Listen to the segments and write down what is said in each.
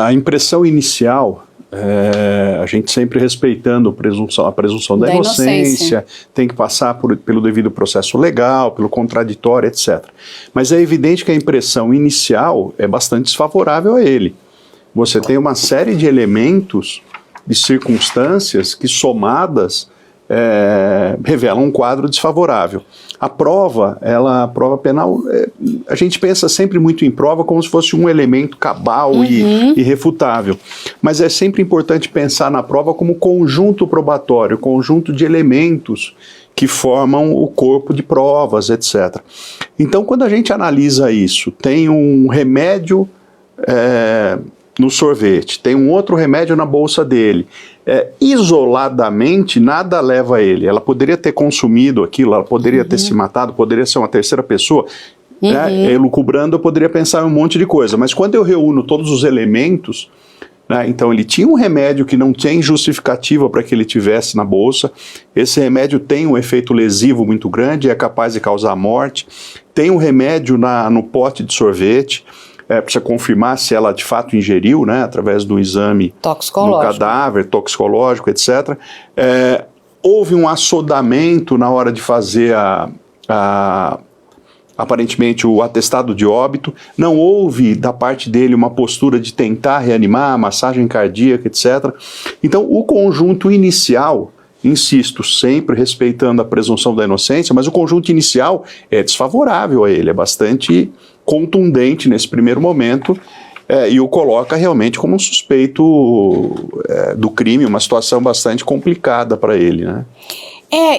a impressão inicial, a gente sempre respeitando a presunção da inocência, tem que passar pelo devido processo legal, pelo contraditório, etc. Mas é evidente que a impressão inicial é bastante desfavorável a ele. Você tem uma série de elementos, de circunstâncias que somadas revelam um quadro desfavorável. A prova penal, a gente pensa sempre muito em prova como se fosse um elemento cabal e irrefutável, mas é sempre importante pensar na prova como conjunto probatório, conjunto de elementos que formam o corpo de provas, etc. Então, quando a gente analisa isso, tem um remédio no sorvete, tem um outro remédio na bolsa dele, isoladamente nada leva a ele. Ela poderia ter consumido aquilo, ela poderia ter se matado, poderia ser uma terceira pessoa, elucubrando, eu poderia pensar em um monte de coisa, mas quando eu reúno todos os elementos, então ele tinha um remédio que não tem justificativa para que ele tivesse na bolsa, esse remédio tem um efeito lesivo muito grande, é capaz de causar morte, tem um remédio no pote de sorvete, precisa confirmar se ela de fato ingeriu, através do exame do cadáver, toxicológico, etc. Houve um assodamento na hora de fazer aparentemente o atestado de óbito, não houve da parte dele uma postura de tentar reanimar, massagem cardíaca, etc. Então o conjunto inicial, insisto, sempre respeitando a presunção da inocência, mas o conjunto inicial é desfavorável a ele, é bastante contundente nesse primeiro momento e o coloca realmente como um suspeito do crime, uma situação bastante complicada para ele,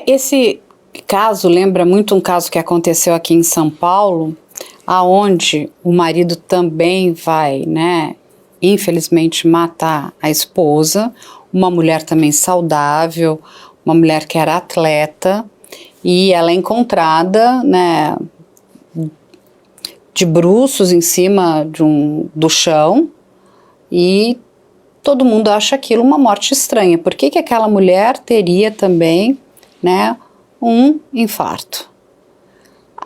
Esse caso lembra muito um caso que aconteceu aqui em São Paulo, aonde o marido também vai, infelizmente matar a esposa, uma mulher também saudável, uma mulher que era atleta, e ela é encontrada, de bruços em cima do chão, e todo mundo acha aquilo uma morte estranha. Por que aquela mulher teria também, um infarto?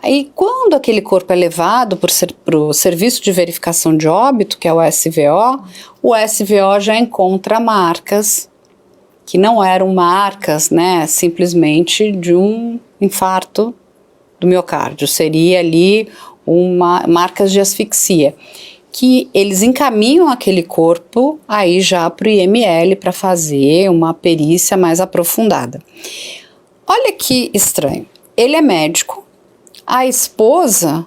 Aí, quando aquele corpo é levado para o Serviço de Verificação de Óbito, que é o SVO já encontra marcas que não eram marcas, simplesmente de um infarto do miocárdio. Seria ali marcas de asfixia, que eles encaminham aquele corpo aí já para o IML para fazer uma perícia mais aprofundada. Olha que estranho, ele é médico, a esposa,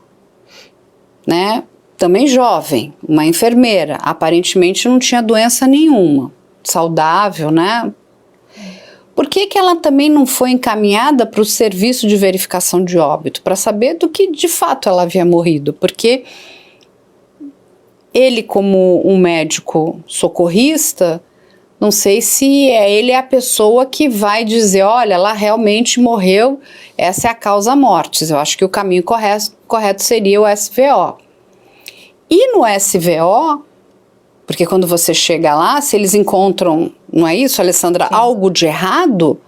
também jovem, uma enfermeira, aparentemente não tinha doença nenhuma, saudável, Por que ela também não foi encaminhada para o Serviço de Verificação de Óbito, para saber do que de fato ela havia morrido? Porque ele, como um médico socorrista, não sei se ele é a pessoa que vai dizer, olha, ela realmente morreu, essa é a causa mortis. Eu acho que o caminho correto seria o SVO. E no SVO, porque quando você chega lá, se eles encontram, não é isso, Alessandra, sim, algo de errado,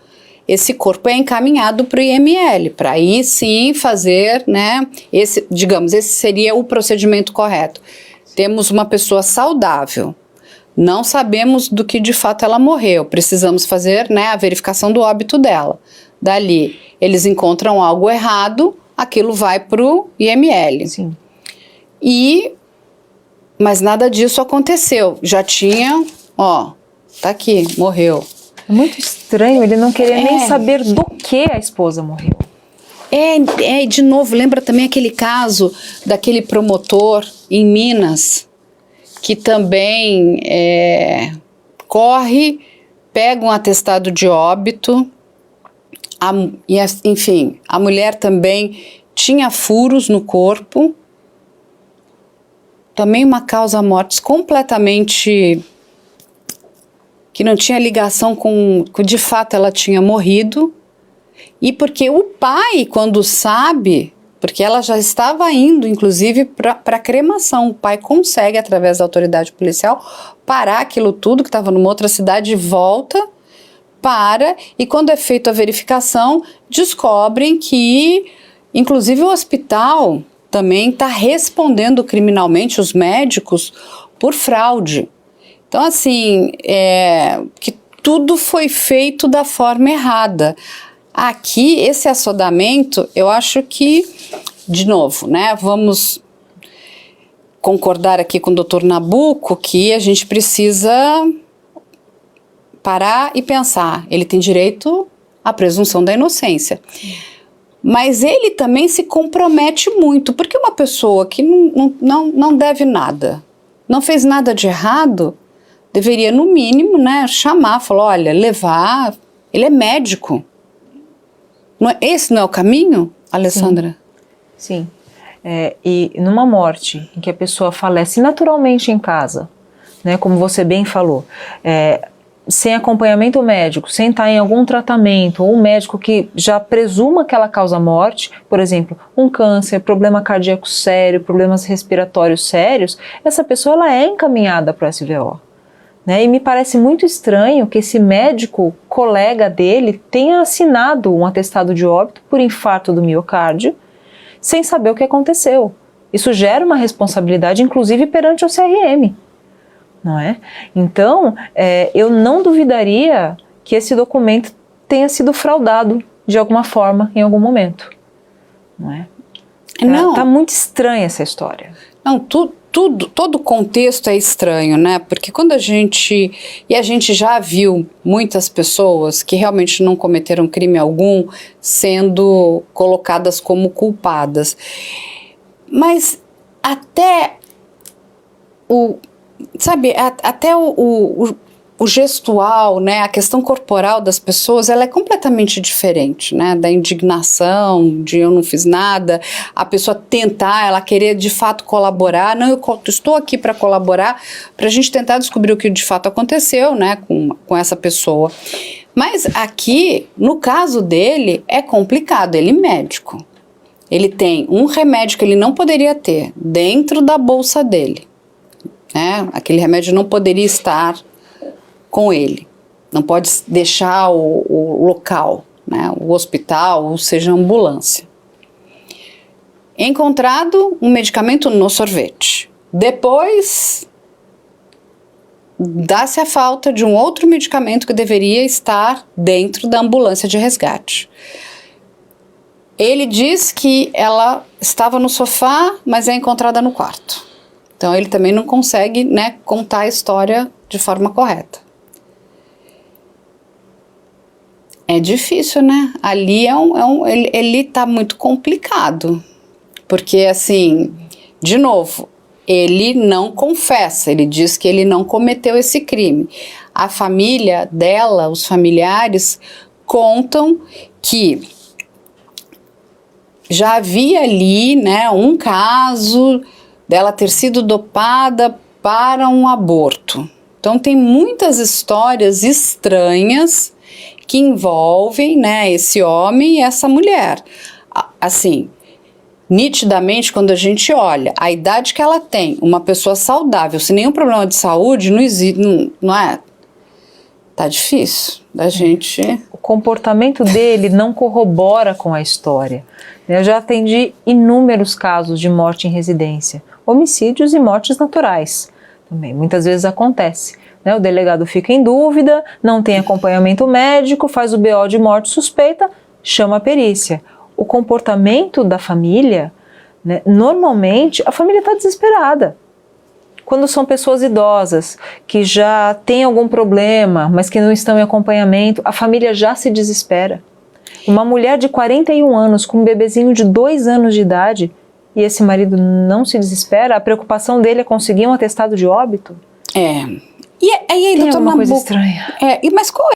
esse corpo é encaminhado para o IML, para aí sim fazer, esse seria o procedimento correto. Temos uma pessoa saudável, não sabemos do que de fato ela morreu, precisamos fazer, a verificação do óbito dela. Dali, eles encontram algo errado, aquilo vai para o IML. Sim. Mas nada disso aconteceu. Já tinha, tá aqui, morreu. É muito estranho ele não querer nem saber do que a esposa morreu. De novo, lembra também aquele caso daquele promotor em Minas, que também corre, pega um atestado de óbito, enfim, a mulher também tinha furos no corpo, também uma causa mortis completamente que não tinha ligação com de fato ela tinha morrido, e porque o pai, quando sabe, porque ela já estava indo inclusive para cremação, o pai consegue, através da autoridade policial, parar aquilo tudo que estava numa outra cidade, volta, e quando é feita a verificação, descobrem que inclusive o hospital também está respondendo criminalmente, os médicos, por fraude. Então, assim, que tudo foi feito da forma errada. Aqui, esse assodamento, eu acho que, de novo, né, vamos concordar aqui com o Dr. Nabuco que a gente precisa parar e pensar, ele tem direito à presunção da inocência. Mas ele também se compromete muito, porque uma pessoa que não deve nada, não fez nada de errado, deveria, no mínimo, né, chamar, falar, olha, levar, ele é médico. Esse não é o caminho, Alessandra? Sim. E numa morte em que a pessoa falece naturalmente em casa, né, como você bem falou, sem acompanhamento médico, sem estar em algum tratamento, ou um médico que já presuma que ela causa morte, por exemplo, um câncer, problema cardíaco sério, problemas respiratórios sérios, essa pessoa ela é encaminhada para o SVO. Né? E me parece muito estranho que esse médico colega dele tenha assinado um atestado de óbito por infarto do miocárdio sem saber o que aconteceu. Isso gera uma responsabilidade, inclusive perante o CRM. Não é? Então, eu não duvidaria que esse documento tenha sido fraudado de alguma forma, em algum momento. Não é? Tá muito estranha essa história. Não, todo o contexto é estranho, né? Porque quando a gente já viu muitas pessoas que realmente não cometeram crime algum sendo colocadas como culpadas. Mas até até o gestual, né, a questão corporal das pessoas, ela é completamente diferente, né, da indignação, de eu não fiz nada, a pessoa tentar, ela querer de fato colaborar, não, eu estou aqui para colaborar, para a gente tentar descobrir o que de fato aconteceu, né, com essa pessoa. Mas aqui, no caso dele, é complicado, ele é médico, ele tem um remédio que ele não poderia ter dentro da bolsa dele, né, aquele remédio não poderia estar com ele, não pode deixar o local, né, o hospital, ou seja, a ambulância. Encontrado um medicamento no sorvete. Depois, dá-se a falta de um outro medicamento que deveria estar dentro da ambulância de resgate. Ele diz que ela estava no sofá, mas é encontrada no quarto. Então ele também não consegue, né, contar a história de forma correta. É difícil, né? Ali ele tá muito complicado. Porque, assim, de novo, ele não confessa, ele diz que ele não cometeu esse crime. A família dela, os familiares, contam que já havia ali, né, um caso dela ter sido dopada para um aborto. Então tem muitas histórias estranhas que envolvem, né, esse homem e essa mulher. Assim, nitidamente, quando a gente olha a idade que ela tem, uma pessoa saudável, sem nenhum problema de saúde, não existe, não é? Tá difícil da gente... O comportamento dele não corrobora com a história. Eu já atendi inúmeros casos de morte em residência, homicídios e mortes naturais. Também, muitas vezes acontece. O delegado fica em dúvida, não tem acompanhamento médico, faz o BO de morte suspeita, chama a perícia. O comportamento da família, né, normalmente a família está desesperada. Quando são pessoas idosas, que já têm algum problema, mas que não estão em acompanhamento, a família já se desespera. Uma mulher de 41 anos com um bebezinho de 2 anos de idade e esse marido não se desespera, a preocupação dele é conseguir um atestado de óbito? E aí, tem alguma coisa estranha. Mas qual